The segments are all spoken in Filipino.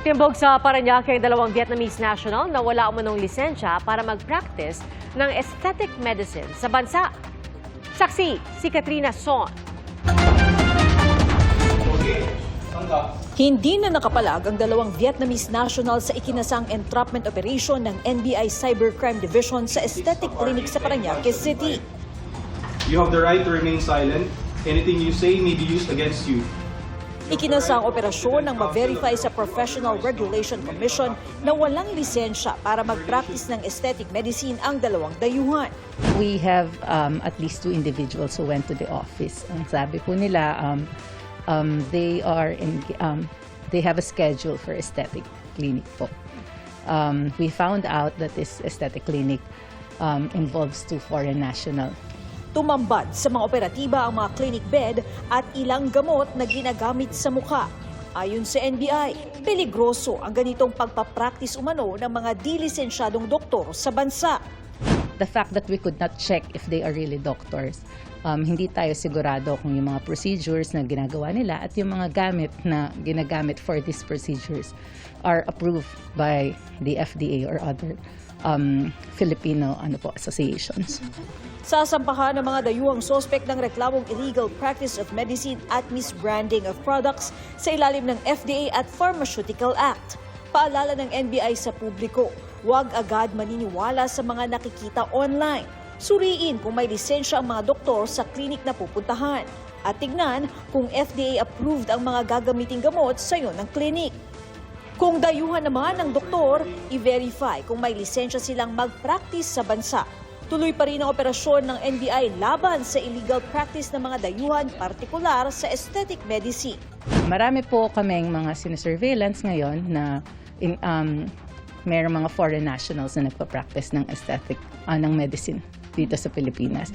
Timbog sa Parañaque ang dalawang Vietnamese national na wala umanong lisensya para mag-practice ng aesthetic medicine sa bansa. Saksi, si Katrina Son. Hindi na nakapalag ang dalawang Vietnamese national sa ikinasang entrapment operation ng NBI Cybercrime Division sa aesthetic clinic sa Parañaque City. You have the right to remain silent. Anything you say may be used against you. Ikinasa ang operasyon ng ma-verify sa Professional Regulation Commission na walang lisensya para mag-practice ng aesthetic medicine ang dalawang dayuhan. We have at least 2 individuals who went to the office. Ang sabi po nila, they have a schedule for aesthetic clinic po. We found out that this aesthetic clinic involves 2 foreign national. Tumambad sa mga operatiba ang mga clinic bed at ilang gamot na ginagamit sa mukha. Ayon sa NBI, peligroso ang ganitong pagpapractice umano ng mga di-lisensyadong doktor sa bansa. The fact that we could not check if they are really doctors, hindi tayo sigurado kung yung mga procedures na ginagawa nila at yung mga gamit na ginagamit for these procedures are approved by the FDA or other Filipino associations. Sasampahan ng mga dayuhang sospek ng reklamong illegal practice of medicine at misbranding of products sa ilalim ng FDA at Pharmaceutical Act. Paalala ng NBI sa publiko, huwag agad maniniwala sa mga nakikita online. Suriin kung may lisensya ang mga doktor sa klinik na pupuntahan. At tignan kung FDA-approved ang mga gagamiting gamot sa iyo ng klinik. Kung dayuhan naman ng doktor, i-verify kung may lisensya silang mag-practice sa bansa. Tuloy pa rin ang operasyon ng NBI laban sa illegal practice ng mga dayuhan, partikular sa aesthetic medicine. Marami po kaming mga sinesurveillance ngayon na mayroong mga foreign nationals na nagpa-practice ng aesthetic ng medicine dito sa Pilipinas.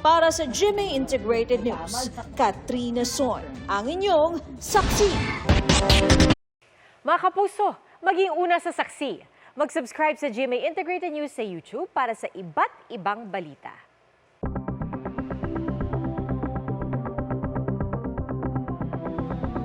Para sa GMA Integrated News, Katrina Son, ang inyong saksi. Mga kapuso, maging una sa saksi. Mag-subscribe sa GMA Integrated News sa YouTube para sa iba't ibang balita.